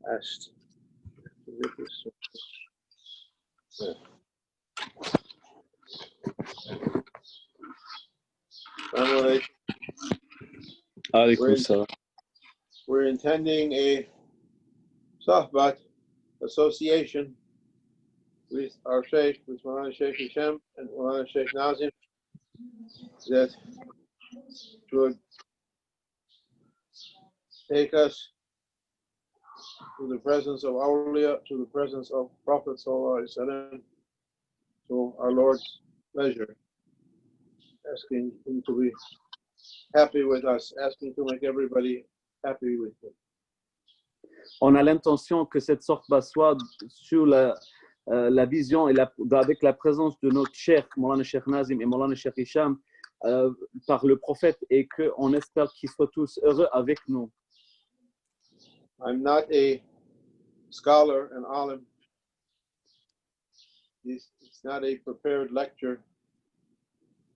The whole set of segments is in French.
asked. We're intending a sohbat association with our Shaykh, with Maulana Shaykh Hisham and Maulana Shaykh Nazim, that would take us to the presence of awliya, to the presence of Prophet Sallallahu Alaihi Wasallam, to our Lord's pleasure, asking Him to be happy with us, asking to make everybody happy with Him. On a l'intention que cette sorte soit sur la vision et avec la présence de notre Cheikh, Maulana Cheikh Nazim et Maulana Cheikh Hisham, par le prophète, et qu'on espère qu'ils soient tous heureux avec nous. I'm not a scholar, an alim. It's not a prepared lecture,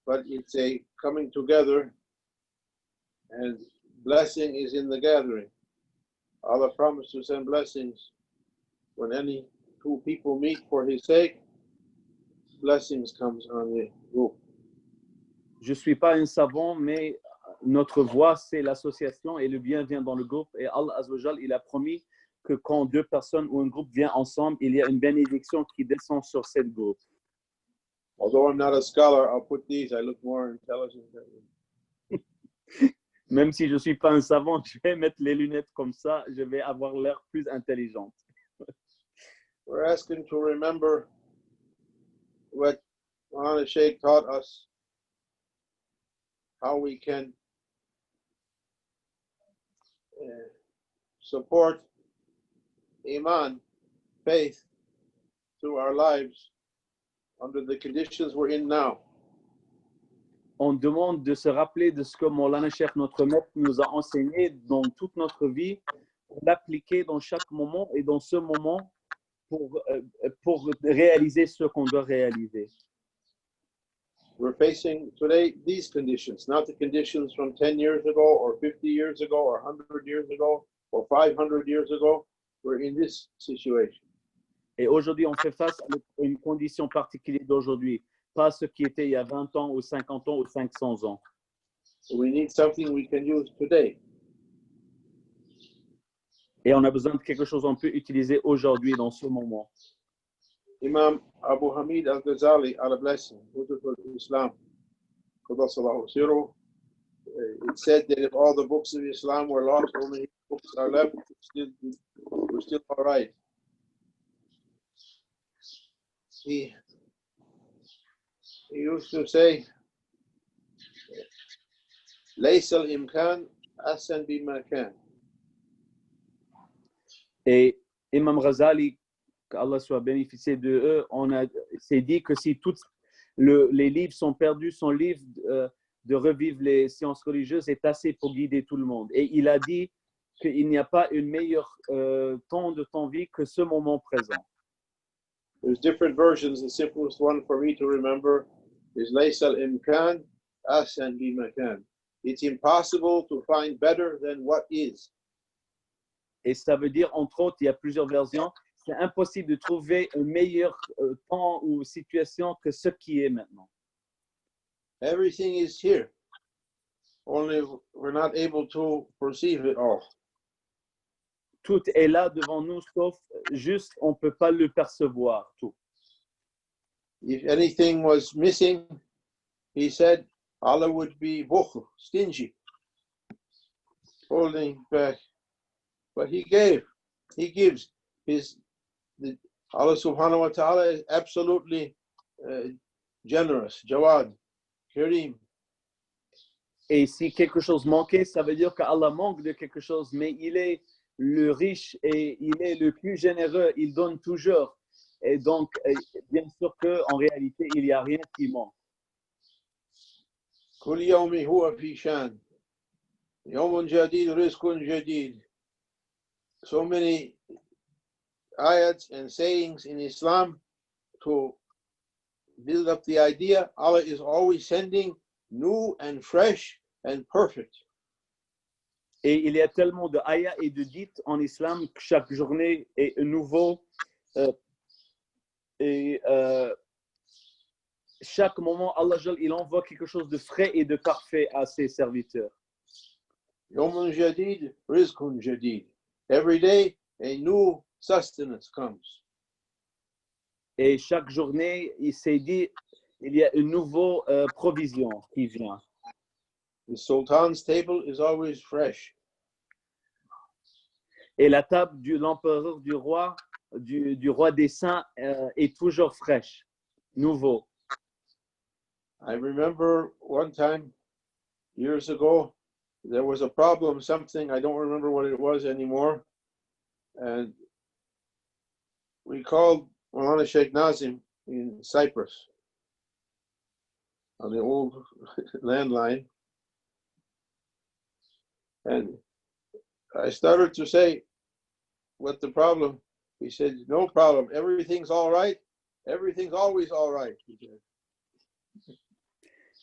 but it's a coming together, and blessing is in the gathering. Allah promised to send blessings when any two people meet for His sake. Blessings comes on the group. Je suis pas un savant, mais notre voie, c'est l'association et le bien vient dans le groupe. Et Allah Azza wa Jal, il a promis que quand deux personnes ou un groupe vient ensemble, il y a une bénédiction qui descend sur cette groupe. Although I'm not a scholar, I'll put these. I look more intelligent than you. Même si je suis pas un savant, je vais mettre les lunettes comme ça, je vais avoir l'air plus intelligente. We're asking to remember what Maulana Shaykh taught us, how we can support Iman, faith, through our lives under the conditions we're in now. On demande de se rappeler de ce que Maulana Cheikh, notre maître, nous a enseigné dans toute notre vie, pour l'appliquer dans chaque moment et dans ce moment pour réaliser ce qu'on doit réaliser. We're facing today these conditions, not the conditions from 10 years ago or 50 years ago or 100 years ago or 500 years ago. We're in this situation. Et aujourd'hui, on fait face à une condition particulière d'aujourd'hui, pas ce qui était il y a 20 ans ou 50 ans ou 500 ans. So we need something we can use today. Et on a besoin de quelque chose qu'on peut utiliser aujourd'hui dans ce moment. Imam Abu Hamid al-Ghazali, Allah bless him, Hujjatul Islam, Qaddasallahu Siru, it said that if all the books of Islam were lost, only his books are left, we're still all right. He used to say, ليس الإمكان أحسن بما كان. Et Imam Ghazali, qu'Allah soit bénéficié de eux, s'est dit que si tous les livres sont perdus, son livre de revivre les sciences religieuses est assez pour guider tout le monde. Et il a dit qu'il n'y a pas une meilleure temps de ton vie que ce moment présent. There's different versions. The simplest one for me to remember is ليس الإمكان أحسن بما كان. It's impossible to find better than what is. Et ça veut dire, entre autres, il y a plusieurs versions, c'est impossible de trouver un meilleur temps ou situation que ce qui est maintenant. Everything is here. Only we're not able to perceive it all. Tout est là devant nous, sauf juste, on ne peut pas le percevoir, tout. If anything was missing, he said, Allah would be bukhl, stingy, holding back. But he gives. Allah subhanahu wa ta'ala is absolutely generous, jawad, kareem. Et si quelque chose manquait, ça veut dire qu'Allah manque de quelque chose, mais il est le riche et il est le plus généreux, il donne toujours. Et donc, bien sûr qu'en réalité, il n'y a rien qui manque. Kul yawmi huwa fi shan. Yawmun jadid, rizqun jadid. So many ayats and sayings in Islam to build up the idea Allah is always sending new and fresh and perfect. Et il y a tellement de ayats et de dites en islam que chaque journée est nouveau. Chaque moment, Allah il envoie quelque chose de frais et de parfait à ses serviteurs. يوم جديد رزق جديد. Every day a new sustenance comes. Et chaque journée, il s'est dit, il y a une nouvelle provision qui vient. The Sultan's table is always fresh. Et la table de l'empereur, du roi des saints est toujours fraîche, nouveau. I remember one time, years ago, there was a problem, something, I don't remember what it was anymore. And we called Maulana Sheikh Nazim in Cyprus on the old landline. And I started to say, what the problem? He said, no problem. Everything's all right. Everything's always all right. He said.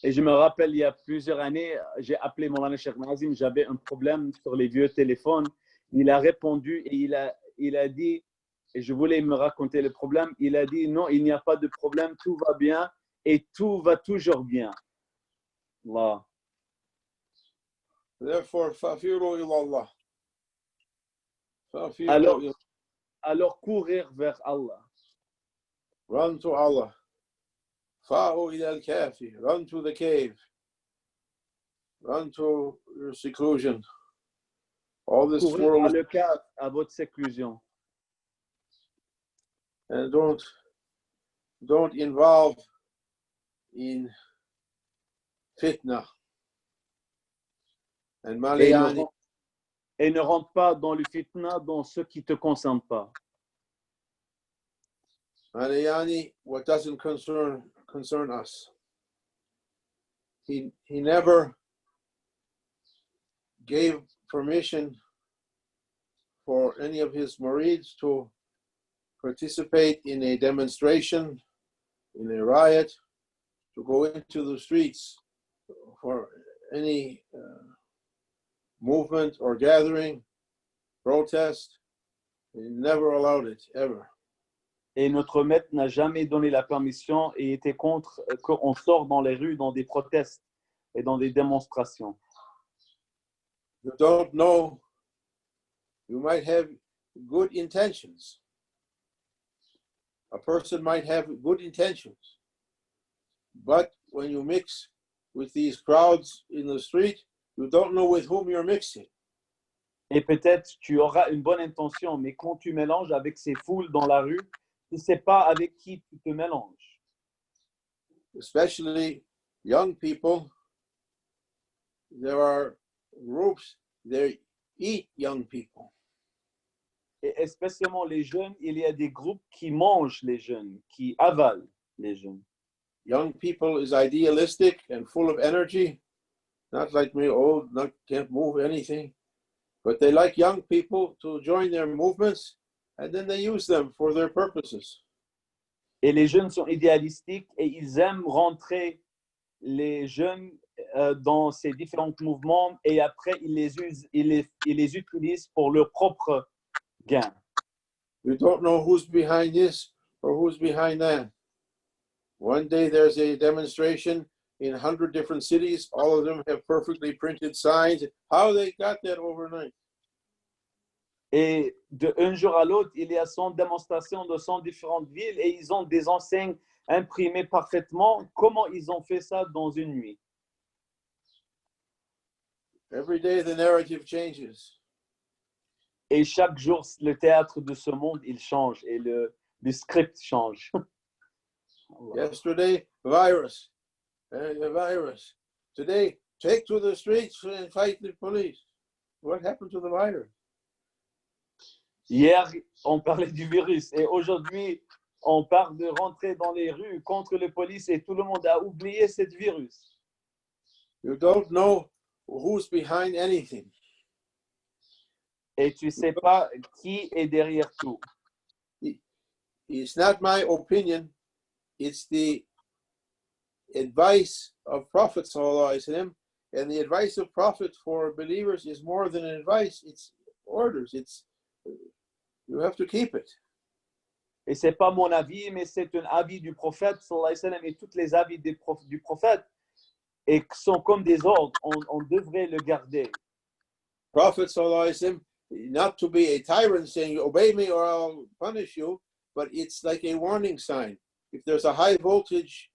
Et je me rappelle, il y a plusieurs années, j'ai appelé Maulana Sheikh Nazim, j'avais un problème sur les vieux téléphones. Il a répondu et il a dit, et je voulais me raconter le problème, il a dit, non, il n'y a pas de problème, tout va bien et tout va toujours bien. Allah. Therefore, fafiru ilallah. Fafiru Alors courir vers Allah. Run to Allah. Fa'u ila al-kafi. Run to the cave. Run to your seclusion. All this Courir world à le cave, à votre séclusion. And don't involve in fitna and malayani. Et ne rentre pas dans le fitna, dans ce qui ne te concerne pas. Malayani, what doesn't concern us. He never gave permission for any of his murids to participate in a demonstration, in a riot, to go into the streets for any movement or gathering, protest. He never allowed it, ever. Et notre maître n'a jamais donné la permission et était contre qu'on sort dans les rues, dans des protestes et dans des démonstrations. You don't know, you might have good intentions. A person might have good intentions, but when you mix with these crowds in the street, you don't know with whom you're mixing. Et peut-être tu auras une bonne intention, mais quand tu mélanges avec ces foules dans la rue, tu ne sais pas avec qui tu te mélanges. Especially young people, there are groups, they eat young people. Et spécialement les jeunes, il y a des groupes qui mangent les jeunes, qui avalent les jeunes. Young people is idealistic and full of energy, not like me, old, can't move anything. But they like young people to join their movements, and then they use them for their purposes. Et les jeunes sont idéalistiques et ils aiment rentrer les jeunes dans ces différents mouvements et après ils les utilisent pour leur propre gain. You don't know who's behind this or who's behind that. One day there's a demonstration in 100 different cities. All of them have perfectly printed signs. How they got that overnight? Et d'un jour à l'autre, il y a 100 démonstrations de 100 différentes villes et ils ont des enseignes imprimées parfaitement. Comment ils ont fait ça dans une nuit? Every day the narrative changes. Et chaque jour, le théâtre de ce monde, il change et le script change. Yesterday, virus. The virus. Today, take to the streets and fight the police. What happened to the virus? Hier, on parlait du virus et aujourd'hui, on parle de rentrer dans les rues contre la police et tout le monde a oublié ce virus. You don't know who's behind anything. Et tu ne sais pas qui est derrière tout. It's not my opinion. It's the advice of Prophet ﷺ And the advice of Prophet for believers is more than advice, it's orders. You have to keep it. Et c'est pas mon avis, mais c'est un avis du prophète, sallallahu alayhi wa sallam, et tous les avis du prophète et sont comme des ordres. On devrait le garder. Prophet sallallahu alayhi wa sallam, not to be a tyrant saying, obey me or I'll punish you, but it's like a warning sign. If there's a high voltage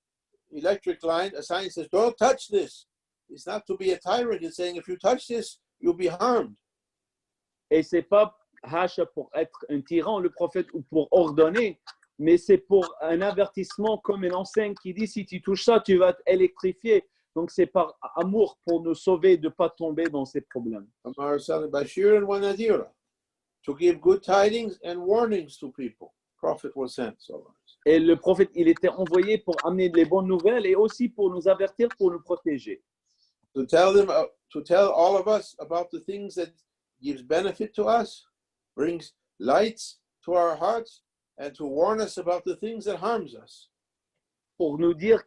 electric line, a sign says, don't touch this. It's not to be a tyrant. It's saying, if you touch this, you'll be harmed. Et c'est pas hacha pour être un tyran, le prophète, ou pour ordonner, mais c'est pour un avertissement comme une enseigne qui dit, si tu touches ça, tu vas être électrifié. Donc c'est par amour pour nous sauver de ne pas tomber dans ces problèmes. To give good tidings and warnings to people. Prophet was sent. Et le prophète, il était envoyé pour amener les bonnes nouvelles et aussi pour nous avertir, pour nous protéger. To tell all of us about the things that gives benefit to us, brings lights to our hearts, and to warn us about the things that harms us. Pour nous dire,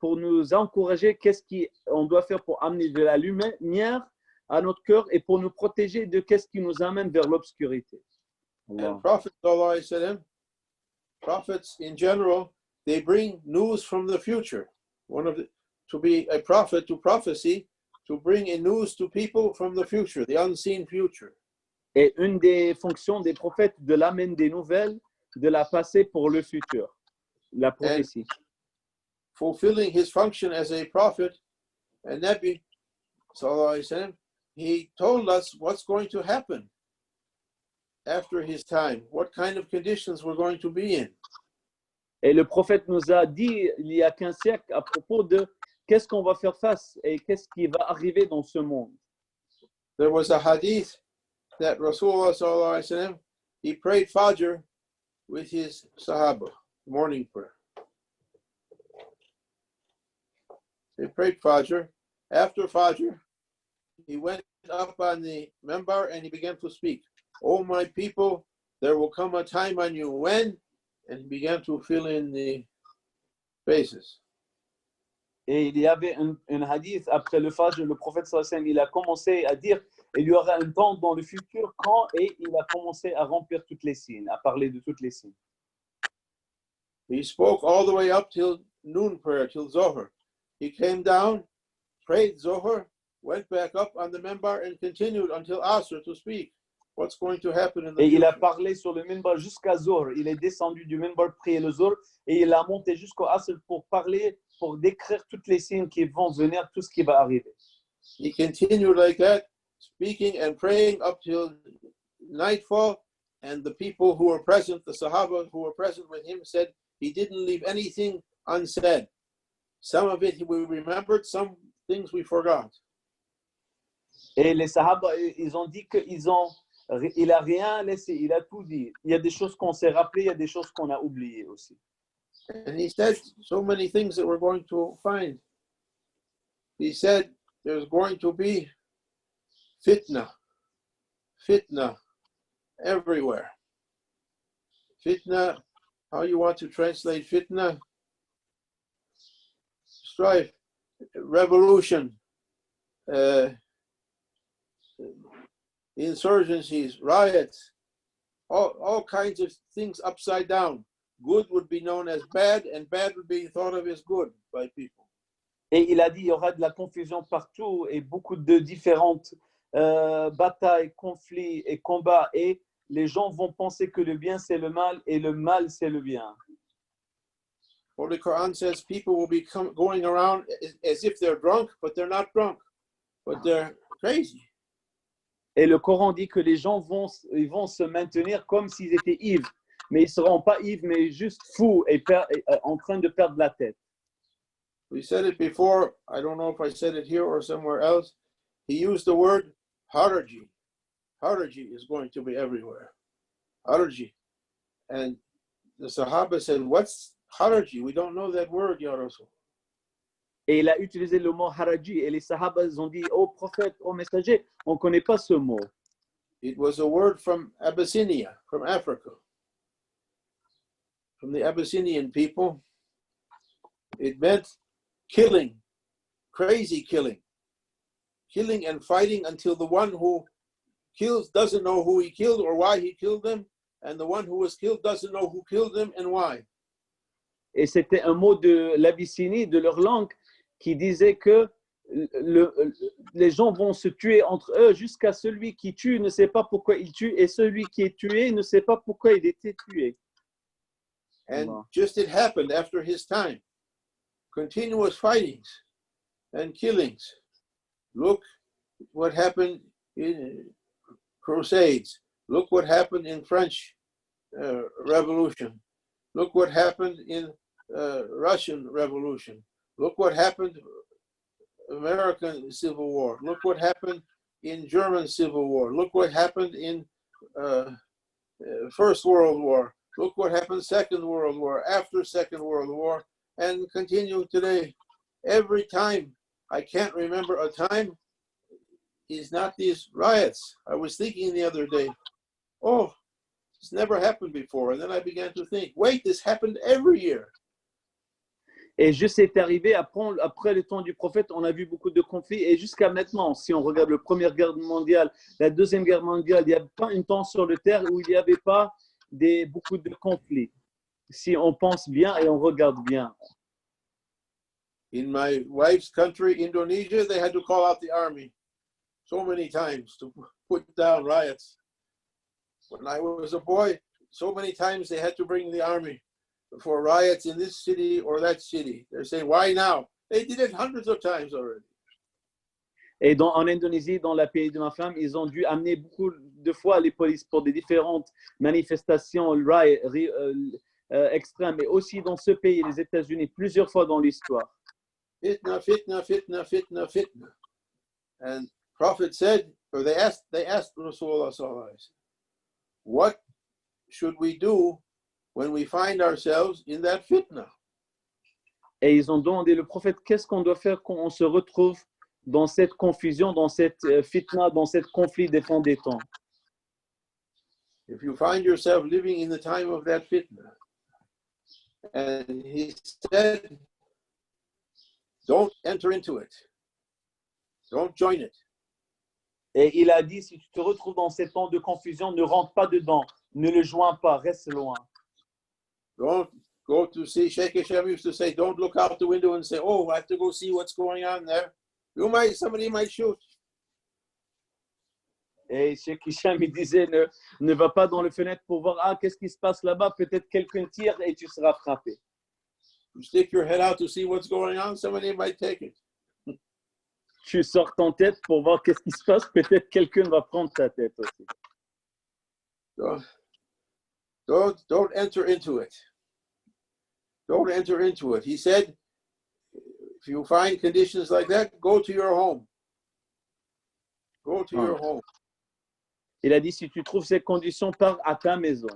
pour nous encourager, qu'est-ce qu'on doit faire pour amener de la lumière à notre cœur et pour nous protéger de qu'est-ce qui nous amène vers l'obscurité. And prophets in general, they bring news from the future. To be a prophet, to prophecy, to bring in news to people from the future, the unseen future. Et une des fonctions des prophètes, de l'amener des nouvelles, de la passer pour le futur, la prophétie. And fulfilling his function as a prophet and Nabi, sallallahu alayhi wa sallam, he told us what's going to happen after his time, what kind of conditions we're going to be in. Et le prophète nous a dit il y a 15 siècles à propos de qu'est-ce qu'on va faire face et qu'est-ce qui va arriver dans ce monde. There was a hadith that Rasulullah sallallahu alayhi wa sallam, he prayed Fajr with his Sahaba, morning prayer. They prayed Fajr. After Fajr, he went up on the member and he began to speak. Oh, my people, there will come a time on you when, and he began to fill in the spaces. Et il y avait un hadith après le Fajr, le prophète sallallahu alayhi wa sallam, il a commencé à dire il y aura un temps dans le futur quand, et il a commencé à remplir toutes les signes, à parler de toutes les signes. He spoke all the way up till noon prayer, till Zohar. He came down, prayed Zohar, went back up on the member and continued until Asr to speak. What's going to happen in the Et future? il a parlé sur le minbar jusqu'à Zohar. Il est descendu du minbar, prier le Zohar, et il a monté jusqu'au Asr pour parler, pour décrire toutes les signes qui vont venir, tout ce qui va arriver. He continued like that, speaking and praying up till nightfall, and the people who were present, the Sahaba who were present with him, said he didn't leave anything unsaid. Some of it we remembered, some things we forgot. Et les Sahaba, ils ont dit il a rien laissé, il a tout dit. Il y a des choses qu'on s'est rappelées, il y a des choses qu'on a oubliées aussi. And he said so many things that we're going to find. He said there's going to be fitna everywhere. Fitna, how you want to translate fitna? Strife, revolution, insurgencies, riots, all kinds of things upside down. Good would be known as bad, and bad would be thought of as good by people. Et il a dit il y aura de la confusion partout et beaucoup de différentes batailles, conflits et combats. Et les gens vont penser que le bien c'est le mal et le mal c'est le bien. Holy Quran says people will be going around as if they're drunk, but they're not drunk, but they're crazy. Et le Coran dit que les gens vont se maintenir comme s'ils étaient ivres, mais ils ne seront pas ivres, mais juste fous et en train de perdre la tête. We said it before, I don't know if I said it here or somewhere else. He used the word haraji. Haraji is going to be everywhere. Haraji. And the Sahaba said, what's haraji? We don't know that word, Ya Rasul. Et il a utilisé le mot haraji. Et les Sahabas ont dit, oh prophète, oh messager, on ne connaît pas ce mot. It was a word from Abyssinia, from Africa. From the Abyssinian people. It meant killing, crazy killing. killing and fighting until the one who kills doesn't know who he killed or why he killed them, and the one who was killed doesn't know who killed them and why. Et c'était un mot de l'Abyssinie, de leur langue, qui disait que les gens vont se tuer entre eux jusqu'à celui qui tue ne sait pas pourquoi il tue et celui qui est tué ne sait pas pourquoi il était tué. And just it happened after his time. Continuous fightings and killings. Look what happened in Crusades. Look what happened in French Revolution. Look what happened in Russian Revolution. Look what happened American Civil War. Look what happened in German Civil War. Look what happened in First World War. Look what happened Second World War, after Second World War, and continue today. Every time, I can't remember a time, is not these riots. I was thinking the other day, oh, this never happened before. And then I began to think, wait, this happened every year. Et juste c'est arrivé après le temps du prophète, on a vu beaucoup de conflits. Et jusqu'à maintenant, si on regarde la Première Guerre mondiale, la Deuxième Guerre mondiale, il n'y a pas un temps sur la Terre où il n'y avait pas beaucoup de conflits. Si on pense bien et on regarde bien. In my wife's country, Indonesia, they had to call out the army so many times to put down riots. When I was a boy, so many times they had to bring the army for riots in this city or that city. They're saying, why now? They did it hundreds of times already. Et en Indonésie, dans le pays de ma femme, ils ont dû amener beaucoup de fois les polices pour des différentes manifestations extrêmes. Et aussi dans ce pays, les États-Unis, plusieurs fois dans l'histoire. Fitna, fitna, fitna, fitna, fitna. And Prophet said, or they asked Rasulullah sallallahu alaihi wasallam, what should we do when we find ourselves in that fitna? Et ils ont demandé le prophète, qu'est-ce qu'on doit faire quand on se retrouve dans cette confusion, dans cette fitna, dans cette conflit des fins des temps? If you find yourself living in the time of that fitna, and he said, don't enter into it. Don't join it. Et il a dit, si tu te retrouves dans ces temps de confusion, ne rentre pas dedans, ne le joins pas, reste loin. Don't go to see, Shaykh Hashem used to say, don't look out the window and say, oh, I have to go see what's going on there. Somebody might shoot. Et Sheikh Hisham, il disait, ne va pas dans les fenêtres pour voir, qu'est-ce qui se passe là-bas, peut-être quelqu'un tire et tu seras frappé. You stick your head out to see what's going on, somebody might take it. Tu sors ton tête pour voir qu'est-ce qui se passe, peut-être quelqu'un va prendre ta tête aussi. Don't enter into it. Don't enter into it. He said, if you find conditions like that, go to your home. Go to your home. Il a dit, si tu trouves ces conditions, pars à ta maison.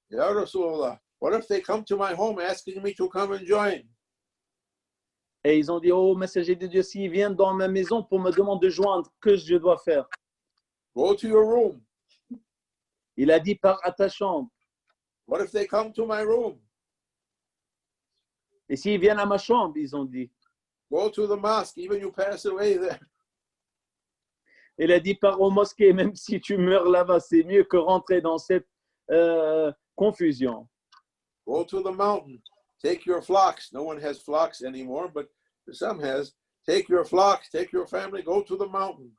Ya Rasulullah, what if they come to my home asking me to come and join? Et ils ont dit, oh, messager de Dieu, s'ils viennent dans ma maison pour me demander de joindre, que je dois faire? Go to your room. Il a dit, pars à ta chambre. What if they come to my room? Et s'ils viennent à ma chambre, ils ont dit. Go to the mosque, even you pass away there. Il a dit, pars au mosquée, même si tu meurs là-bas, c'est mieux que rentrer dans cette confusion. Go to the mountain. Take your flocks. No one has flocks anymore, but some has. Take your flocks, take your family, go to the mountain.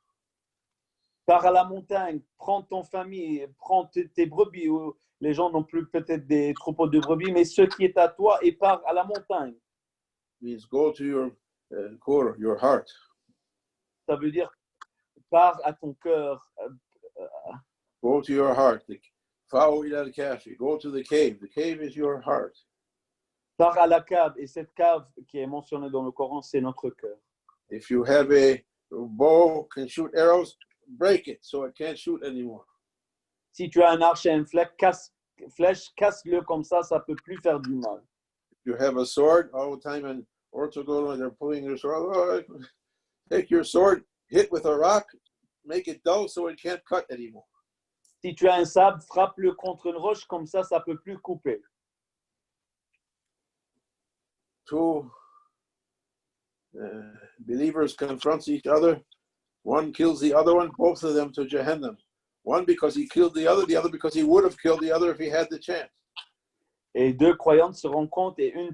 Pars à la montagne, prends ton famille, prends tes brebis. Ou les gens n'ont plus peut-être des troupeaux de brebis, mais ce qui est à toi, et pars à la montagne. Means go to your core, your heart. Ça veut dire pars à ton cœur. Go to your heart. Go to the cave. The cave is your heart. Pars à la cave, et cette cave qui est mentionnée dans le Coran, c'est notre cœur. If you have a bow can shoot arrows, break it so it can't shoot anymore. Si tu as un arc et une flèche, casse-le comme ça ne peut plus faire du mal. If you have a sword, all the time in Orthodox, they're pulling their sword. Oh, take your sword, hit with a rock, make it dull so it can't cut anymore. Si tu as un sabre, frappe-le contre une roche, comme ça ne peut plus couper. To believers confronts each other. One kills the other one, both of them to Jahannam. One because he killed the other because he would have killed the other if he had the chance. Et deux croyantes se rencontrent et une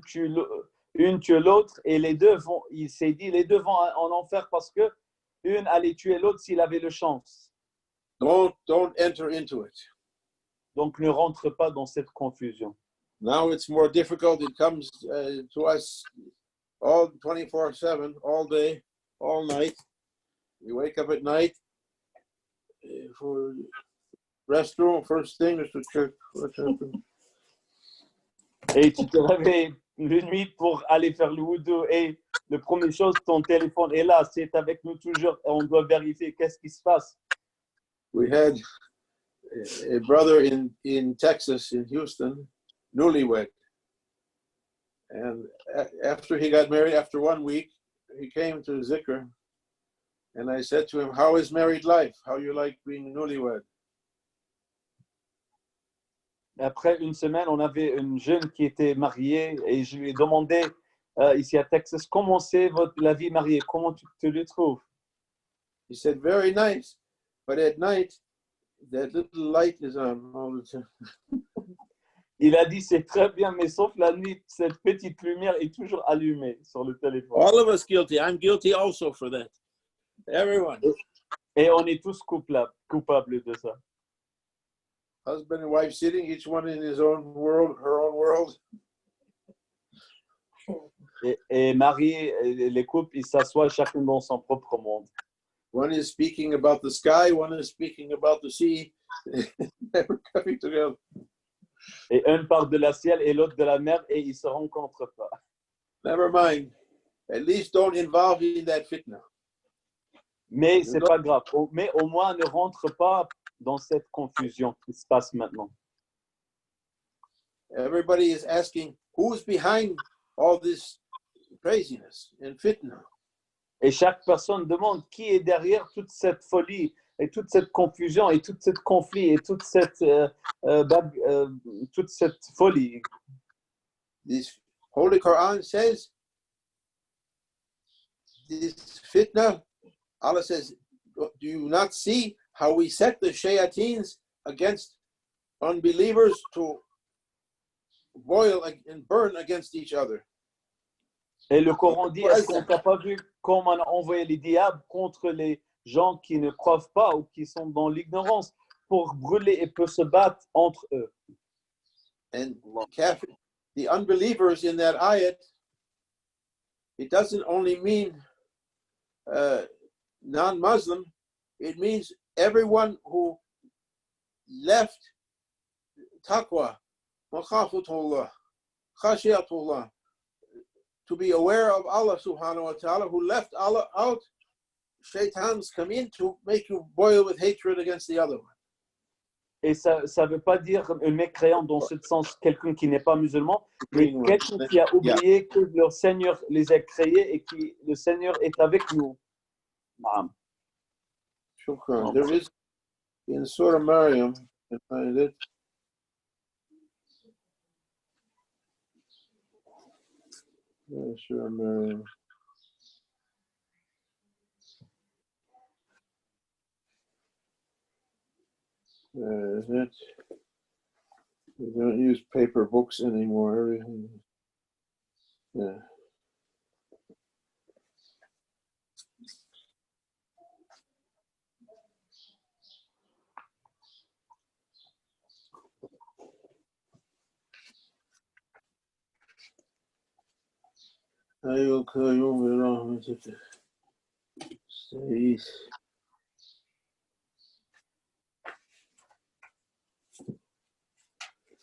tue l'autre et les deux vont, il s'est dit, les deux vont en enfer parce que une allait tuer l'autre s'il avait le chance. Don't enter into it. Donc ne rentre pas dans cette confusion. Now it's more difficult. It comes to us all 24/7, all day, all night. We wake up at night for restroom. First thing is to check what's happening. Et tu te réveilles la nuit pour aller faire le wudu et la première chose, ton téléphone est là, c'est avec nous toujours et on doit vérifier qu'est-ce qui se passe. We had a brother in Texas, in Houston, newlywed. And after he got married, after 1 week, he came to Zikr. And I said to him, how is married life? How you like being newlywed? Après une semaine, on avait une jeune qui était mariée et je lui ai demandé ici à Texas, comment c'est la vie mariée? Comment tu te le trouves? He said, very nice. But at night, that little light is on all the time. Il a dit, c'est très bien, mais sauf la nuit, cette petite lumière est toujours allumée sur le téléphone. All of us guilty. I'm guilty also for that. Everyone. Et on est tous coupables de ça. Husband and wife sitting, each one in his own world, her own world. Et mariés, les couples, ils s'assoient chacun dans son propre monde. One is speaking about the sky, one is speaking about the sea. Never coming together. Et un parle de la ciel et l'autre de la mer et ils ne se rencontrent pas. Never mind. At least don't involve in that fitna. Mais ce n'est pas grave. Mais au moins, ne rentre pas dans cette confusion qui se passe maintenant. Everybody is asking, who's behind all this craziness and fitna? Et chaque personne demande qui est derrière toute cette folie et toute cette confusion et toute cette conflit et toute cette folie. This Holy Quran says, this fitna, Allah says, do you not see how we set the shayateens against unbelievers to boil and burn against each other? Et le Coran dit, est-ce qu'on n'a pas vu comment on a envoyé les diables contre les gens qui ne croient pas ou qui sont dans l'ignorance pour brûler et pour se battre entre eux? And the unbelievers in that ayat, it doesn't only mean non-Muslim, it means everyone who left taqwa, makhafatullah, khashiyatullah, to be aware of Allah subhanahu wa ta'ala, who left Allah out. Shaitans come in to make you boil with hatred against the other one. Et ça ne veut pas dire un mécréant dans ce sens, quelqu'un qui n'est pas musulman, mais quelqu'un qui a oublié que leur Seigneur les a créés et que le Seigneur est avec nous. Shukran. There is in Surah Maryam, I find it. Surah Maryam. Is it? We don't use paper books anymore. Everything. Yeah.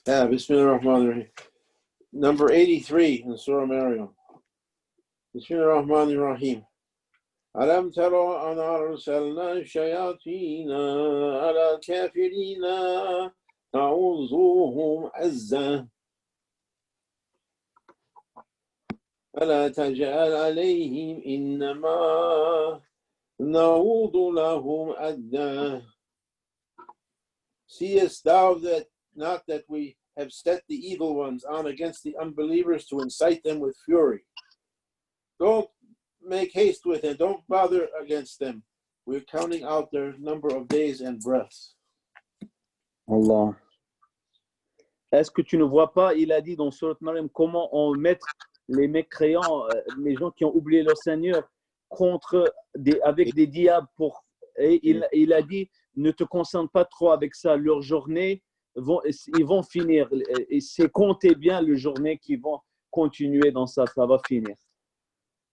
Bismillahirrahmanirrahim. Number 83 in Surah Maryam. Bismillahirrahmanirrahim. Alam tara an arsalna shayatina ala kafirina ta'uzuhum azza. فلا تجعل عليهم إنما نعوض لهم أدنى. Seest thou that not that we have set the evil ones on against the unbelievers to incite them with fury? Don't make haste with it. Don't bother against them. We're counting out their number of days and breaths. Allah. Est-ce que tu ne vois pas, il a dit dans Surat Maryam, comment on met les mécréants, les gens qui ont oublié leur Seigneur, avec des diables et il a dit, ne te concentre pas trop avec ça. Leur journée, ils vont finir. Et c'est compter bien le journée qu'ils vont continuer dans ça. Ça va finir.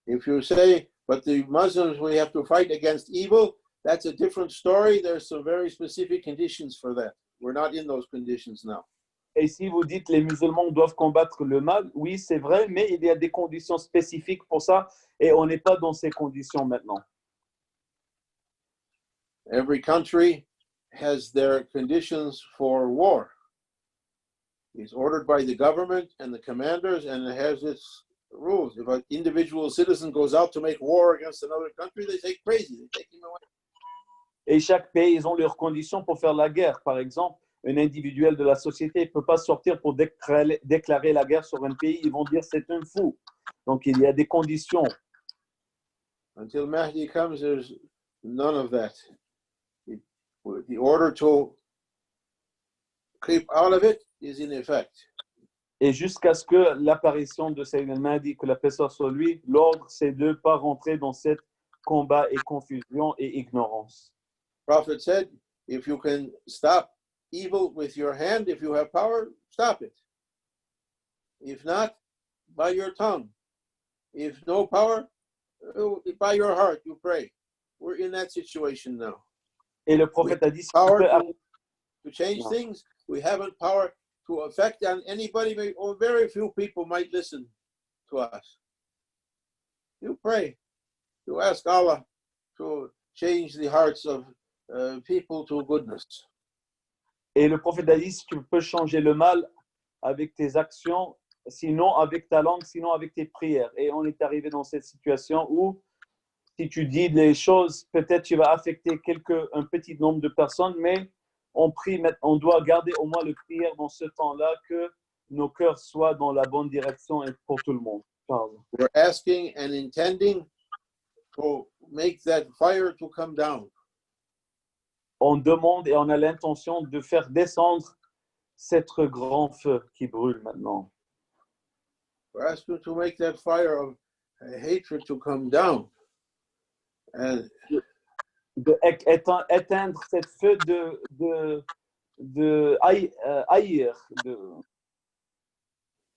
If you say, but the Muslims, we have to fight against evil, that's a different story. There's some very specific conditions for that. We're not in those conditions now. Et si vous dites les musulmans doivent combattre le mal, oui, c'est vrai, mais il y a des conditions spécifiques pour ça et on n'est pas dans ces conditions maintenant. Every country has their conditions for war. It's ordered by the government and the commanders, and it has its rules. If an individual citizen goes out to make war against another country, they say crazy, they take him away. Et chaque pays, ils ont leurs conditions pour faire la guerre. Par exemple, un individuel de la société ne peut pas sortir pour déclarer la guerre sur un pays. Ils vont dire c'est un fou. Donc, il y a des conditions. Until Mahdi comes, there's none of that. The order to keep out of it is in effect. Et jusqu'à ce que l'apparition de Sayyid al-Mahdi, que la paix soit sur lui, l'ordre, c'est de ne pas rentrer dans ce combat et confusion et ignorance. The Prophet said, if you can stop evil with your hand, if you have power, stop it. If not, by your tongue. If no power, by your heart, you pray. We're in that situation now. Et le prophète a dit, Power to change things, we haven't power to affect anybody, or very few people might listen to us. You pray, you ask Allah to change the hearts of people to goodness. Et le prophète a dit, si tu peux changer le mal avec tes actions, sinon avec ta langue, sinon avec tes prières. Et on est arrivé dans cette situation où, si tu dis les choses, peut-être tu vas affecter un petit nombre de personnes, mais on doit garder au moins le prière dans ce temps-là, que nos cœurs soient dans la bonne direction et pour tout le monde. Pardon. We're asking and intending to make that fire to come down. On demande et on a l'intention de faire descendre cet grand feu qui brûle maintenant. We're asking to make that fire of hatred to come down. And Éteindre cette feu de haïr.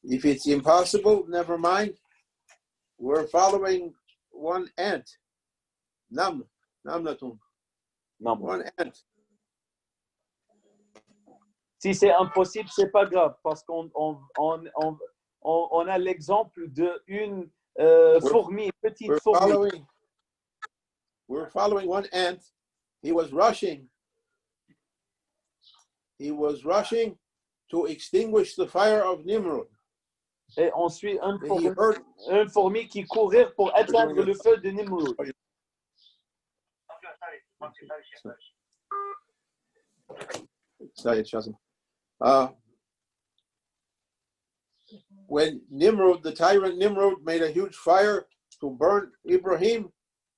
If it's impossible, never mind. We're following one ant. Namlatun. One ant. Si c'est impossible, c'est pas grave, parce qu'on a l'exemple d'une fourmi, petite fourmi. We're following one ant. He was rushing to extinguish the fire of Nimrod. Et on suit un fourmi qui courait pour éteindre le feu de Nimrod. When Nimrod, the tyrant Nimrod, made a huge fire to burn Ibrahim,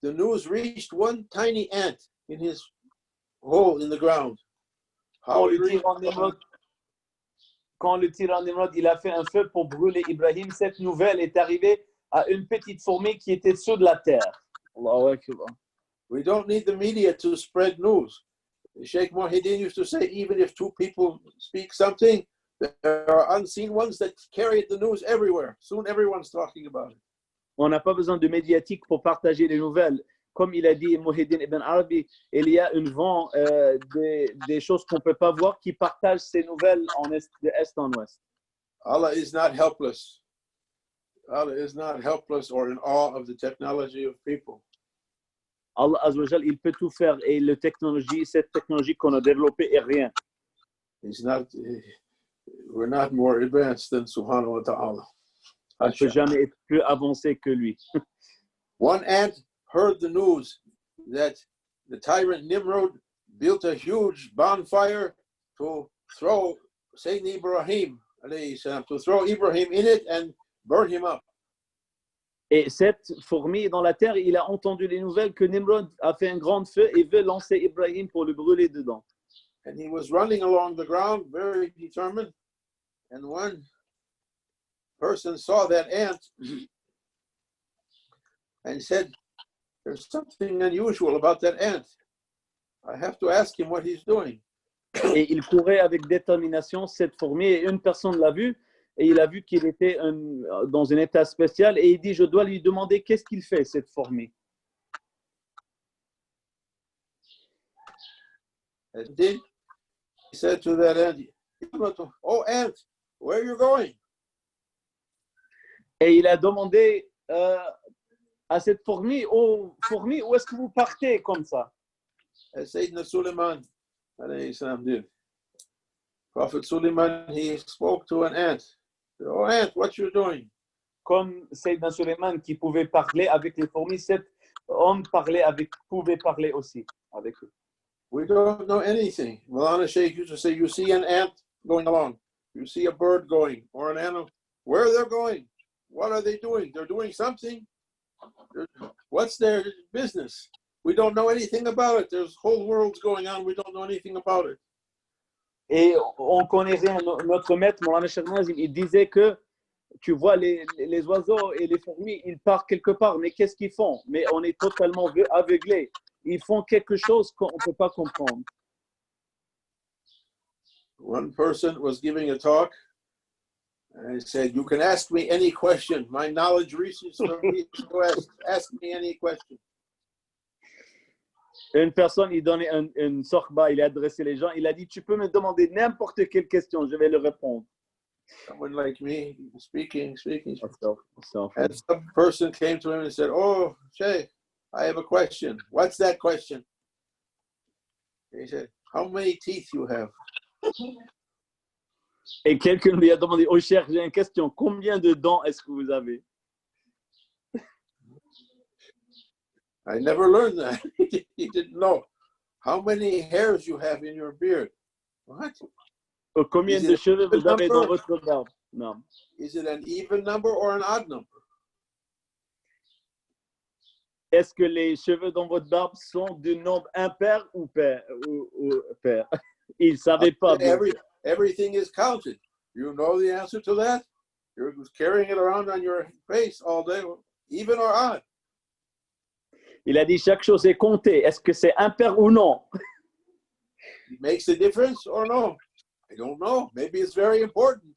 the news reached one tiny ant in his hole in the ground. Quand le tyran Nimrod il a fait un feu pour brûler Ibrahim, cette nouvelle est arrivée à une petite fourmi qui était sous de la terre. Allahu Akbar. We don't need the media to spread news. Shaykh Muhyiddin used to say, even if two people speak something, there are unseen ones that carry the news everywhere. Soon everyone's talking about it. On n'a pas besoin de médiatique pour partager les nouvelles. Comme il a dit Muhyiddin Ibn Arabi, il y a une vent des choses qu'on ne peut pas voir qui partagent ces nouvelles de est en ouest. Allah is not helpless. Allah is not helpless or in awe of the technology of people. Allah Azza wa Jal, il peut tout faire et cette technologie qu'on a développée est rien. We're not more advanced than Subhanahu wa Ta'ala. On ne peut jamais être plus avancé que lui. One ant heard the news that the tyrant Nimrod built a huge bonfire to throw Sayyidina Ibrahim, to throw Ibrahim in it and burn him up. Et cette fourmi dans la terre, il a entendu les nouvelles que Nimrod a fait un grand feu et veut lancer Ibrahim pour le brûler dedans. And he was running along the ground, very determined. And one person saw that ant and said, "There's something unusual about that ant. I have to ask him what he's doing." Et il courait avec détermination cette fourmi et une personne l'a vu et il a vu qu'il était dans un état spécial et il dit, je dois lui demander qu'est-ce qu'il fait cette fourmi. And he said to that ant, "Oh ant, where are you going?" Et il a demandé à cette fourmi, oh fourmi, où est-ce que vous partez comme ça? As Sayyidina Suleiman alayhi salam did. Prophet Suleiman, he spoke to an ant. Said, "Oh ant, what you doing?" Comme Sayyidina Suleiman qui pouvait parler avec les fourmis, cet homme pouvait parler aussi avec eux. We don't know anything. Maulana Shaykh used to say, you see an ant going along, you see a bird going, or an animal, where they're going, what are they doing? They're doing something. What's their business? We don't know anything about it. There's whole worlds going on. We don't know anything about it. Et on connaît rien. Notre maître, Maulana Shaykh Nazim, il disait que tu vois les oiseaux et les fourmis, ils partent quelque part, mais qu'est-ce qu'ils font? Mais on est totalement aveuglés. Ils font quelque chose qu'on ne peut pas comprendre. One person was giving a talk and he said, "You can ask me any question. My knowledge reaches from me. So ask me any question." Une personne, il donnait une sorba, il a adressé les gens, il a dit, tu peux me demander n'importe quelle question, je vais le répondre. Someone like me, speaking. So, And some person came to him and said, "Oh, Shaykh, I have a question." "What's that question?" He said, "How many teeth you have?" Et quelqu'un lui a demandé, oh cher, j'ai une question, combien de dents est-ce que vous avez? I never learned that. He didn't know. How many hairs you have in your beard? What? Combien de cheveux vous avez dans votre barbe? Non. Is it an even number or an odd number? Est-ce que les cheveux dans votre barbe sont du nombre impair ou pair? Il ne savait pas. Everything is counted. You know the answer to that? You're carrying it around on your face all day, even or odd. Il a dit chaque chose est comptée. Est-ce que c'est impair ou non? It makes a difference or no? I don't know. Maybe it's very important.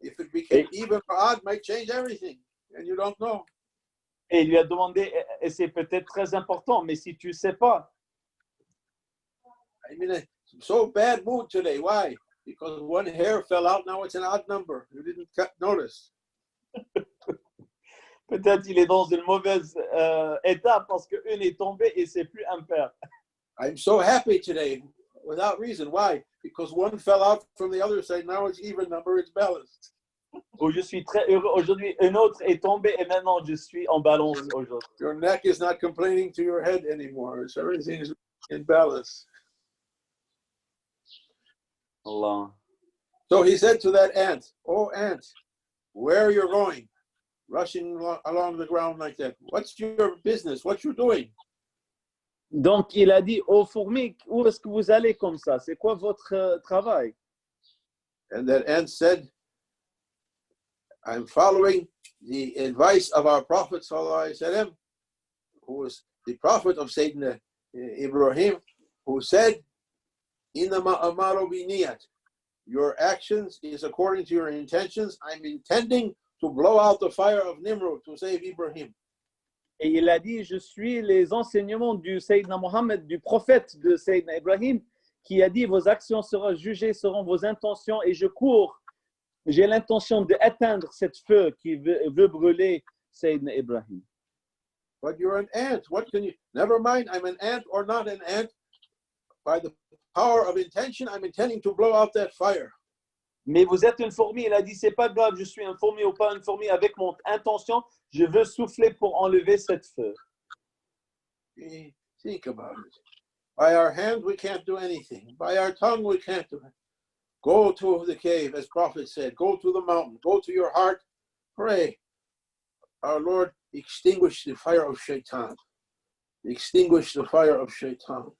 If it became even or odd, might change everything, and you don't know. Et il lui a demandé, et c'est peut-être très important, mais si tu ne sais pas. I mean, I'm so bad mood today. Why? Because one hair fell out. Now it's an odd number. You didn't notice. Peut-être il est dans une mauvaise état parce qu'une est tombée et c'est plus impair. I'm so happy today without reason. Why? Because one fell out from the other side. Now it's even number. It's balanced. Où je suis très heureux aujourd'hui, une autre est tombée et maintenant je suis en balance aujourd'hui. Your neck is not complaining to your head anymore. So everything is in balance. Allah. So he said to that ant, "Oh ant, where are you going? Rushing along the ground like that. What's your business? What you doing?" Donc il a dit aux fourmis, où est-ce que vous allez comme ça? C'est quoi votre travail? And that ant said, "I'm following the advice of our Prophet ﷺ, who was the prophet of Sayyidina Ibrahim, who said, Innama amaru biniyat. Your actions is according to your intentions. I'm intending to blow out the fire of Nimrod to save Ibrahim." Et il a dit, je suis les enseignements du Sayyidina Mohammed, du prophète de Sayyidina Ibrahim, qui a dit, vos actions seront jugées, seront vos intentions, et je cours. J'ai l'intention d'éteindre cette feu qui veut brûler Sayyidina Ibrahim. But you're an ant. What can you? Never mind, I'm an ant or not an ant. By the power of intention, I'm intending to blow out that fire. Mais vous êtes une fourmi. Il a dit, c'est pas grave, je suis une fourmi ou pas une fourmi. Avec mon intention, je veux souffler pour enlever cette feu. Think about it. By our hand, we can't do anything. By our tongue, we can't do it. Go to the cave, as Prophet said. Go to the mountain. Go to your heart. Pray. our Lord extinguished the fire of Shaitan. Extinguish the fire of Shaitan.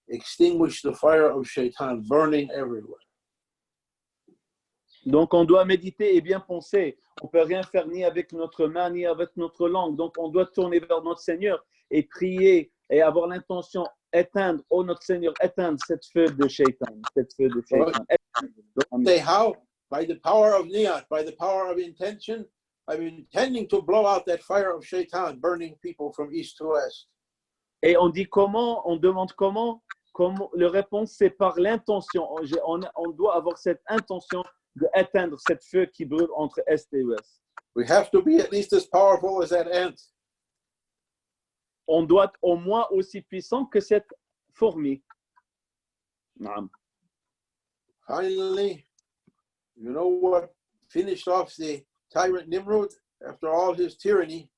Extinguish the fire of Shaitan, burning everywhere. Donc, on doit méditer et bien penser. On ne peut rien faire ni avec notre main, ni avec notre langue. Donc, on doit tourner vers notre Seigneur et prier et avoir l'intention d'éteindre, oh notre Seigneur, éteindre cette feu de Shaitan. Cette feu de Shaitan. Don't say how? By the power of niyat, by the power of intention, I'm intending to blow out that fire of Shaitan, burning people from east to west. Et on dit comment, on demande comment la réponse, c'est par l'intention. On doit avoir cette intention d'éteindre cette feu qui brûle entre Est et Ouest. We have to be at least as powerful as that ant. On doit être au moins aussi puissant que cette fourmi. Finally, you know what finished off the tyrant Nimrod after all his tyranny?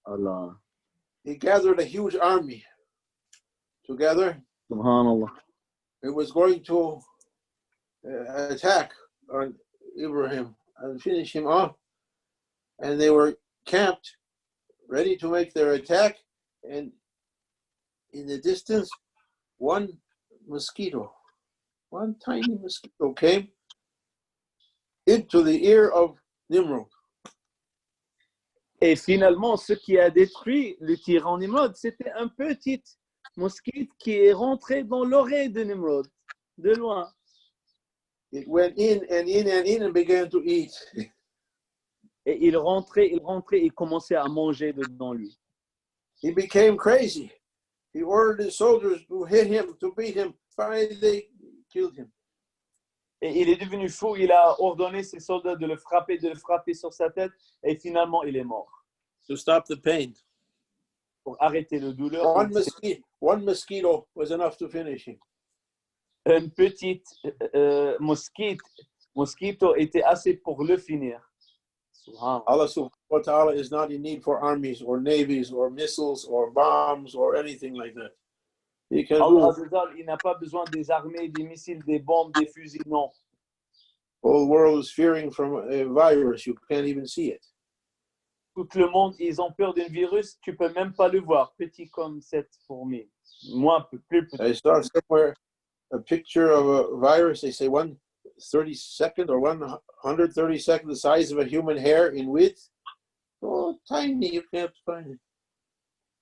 Allah. He gathered a huge army together. Subhanallah. It was going to attack on Ibrahim and finish him off. And they were camped, ready to make their attack. And in the distance, one tiny mosquito came into the ear of Nimrod. Et finalement, ce qui a détruit le tyran Nimrod, c'était un petit mosquite qui est rentré dans l'oreille de Nimrod, de loin. It went in and in and in and began to eat. Et il rentrait, il commençait à manger dedans lui. He became crazy. He ordered his soldiers to hit him, to beat him. Finally, they killed him. Et il est devenu fou, il a ordonné ses soldats de le frapper sur sa tête, et finalement il est mort. To stop the pain. Pour arrêter la douleur. One mosquito was enough to finish him. Une petite mosquito était assez pour le finir. Allah subhanahu wa ta'ala is not in need for armies or navies or missiles or bombs or anything like that. Allah, il n'a pas besoin des armées, des missiles, des bombes, des fusils, non. The whole world is fearing from a virus. You can't even see it. Tout le monde, ils ont peur d'un virus, tu peux même pas le voir, petit comme cette fourmi. Moi, plus petit. I saw somewhere a picture of a virus. They say 1/32 or 132nd the size of a human hair in width. Oh, tiny, you can't find it.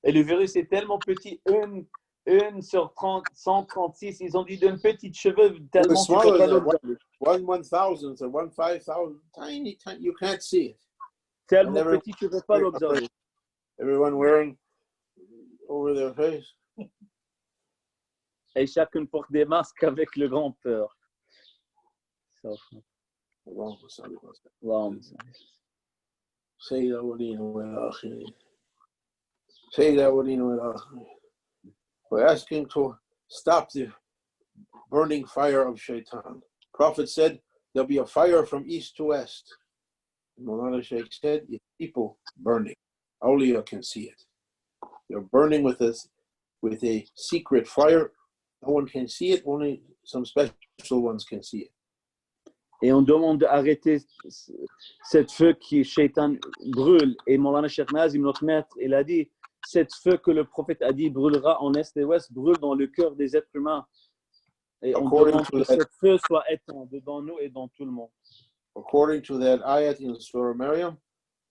Et le virus est tellement petit, 1 sur 136, ils ont dit d'une petite cheveux tellement tu peux pas l'observer. 1/1000th or 1/5000th, tiny, you can't see it. Tellement petit, tu ne peux pas l'observer. Everyone wearing over their face. Et chacun porte des masques avec le grand peur. We're asking to stop the burning fire of Shaitan. Prophet said there'll be a fire from east to west. Maulana Shaykh said it's people burning. Awliya can see it. They're burning with a secret fire. No one can see it, only some special ones can see it. Et on demande d'arrêter cette feu qui Shaitan brûle. Et Maulana Sheikh Nazim, notre maître, il a dit, cette feu que le prophète a dit brûlera en est et ouest, brûle dans le cœur des êtres humains. Et on demande que cette feu soit éteinte dans nous et dans tout le monde. According to that ayat in Surah Maryam,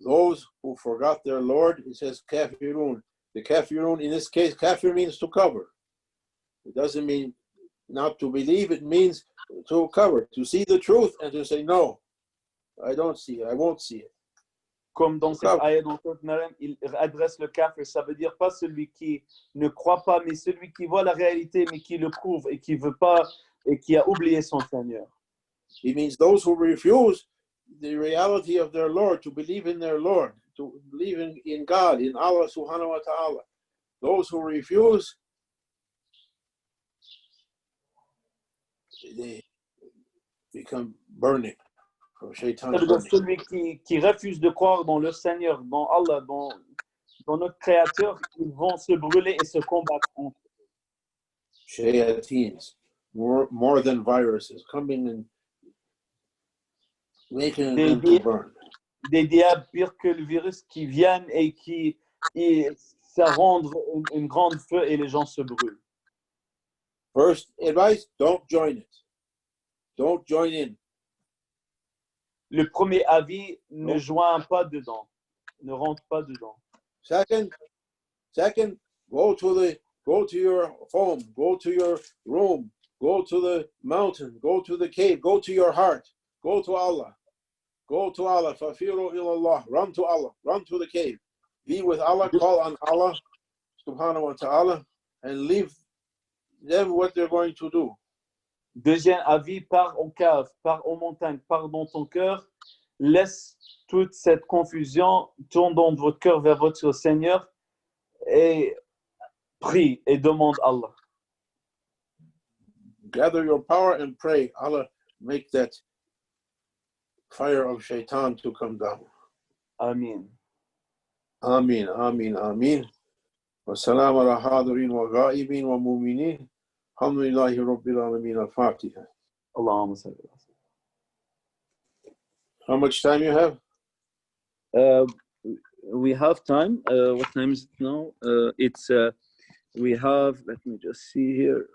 those who forgot their Lord, it says kafirun. The kafirun, in this case, kafir means to cover. It doesn't mean not to believe, it means to cover, to see the truth and to say, no, I don't see it, I won't see it. Comme dans cette ayat dans Surah Maryam, il adresse le kafir, ça veut dire pas celui qui ne croit pas, mais celui qui voit la réalité, mais qui le prouve et qui veut pas, et qui a oublié son Seigneur. It means those who refuse the reality of their Lord, to believe in their Lord, to believe in God, in Allah subhanahu wa ta'ala. Those who refuse, they become burning. Celui qui refuse de croire dans le Seigneur, dans Allah, dans notre Créateur, ils vont se brûler et se combattre entre eux. Shayatins, more than viruses, coming and making them to burn. des diables pires que le virus qui viennent et ça rend une grande feu et les gens se brûlent. First advice, don't join it. Don't join in. Le premier avis, ne Non. joins pas dedans, ne rentre pas dedans. Second, go to your home, go to your room, go to the mountain, go to the cave, go to your heart, go to Allah. Go to Allah, fafiru ilallah, run to Allah, run to the cave. Be with Allah, call on Allah, subhanahu wa ta'ala, and leave them what they're going to do. Deuxième avis, pars aux caves, pars aux montagnes, pars dans ton cœur, laisse toute cette confusion, tourne dans votre cœur vers votre Seigneur et prie et demande Allah. Gather your power and pray. Allah, make that fire of shaitan to come down. Amin. Ameen, ameen, ameen. Wassalamu ala hadirin wa ghaibin wa mu'minin. Alhamdulillahi rabbil alamin. Al-Fatiha. Allahumma salli. How much time you have? We have time. What time is it now? We have, let me just see here.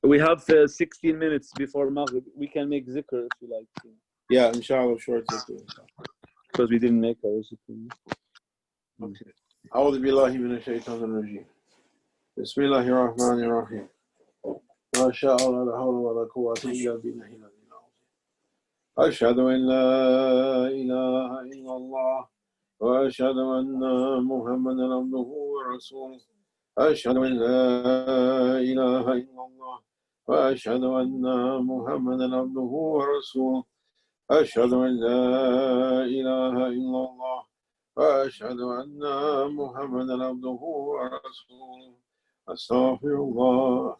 We have 16 minutes before Maghrib. We can make zikr if you like. Yeah, inshallah, short zikr. Because we didn't make our zikr. Okay. أعوذ بالله من الشيطان الرجيم. بسم الله الرحمن الرحيم. ما شاء الله لا حول ولا قوة إلا بالله العلي العظيم. أشهد أن لا إله إلا الله وأشهد أن محمدا عبده ورسوله. أشهد أن لا إله إلا الله وأشهد أن محمدا عبده ورسوله. أشهد أن لا إله إلا الله وأشهد أن محمدا عبده ورسوله. أستغفر الله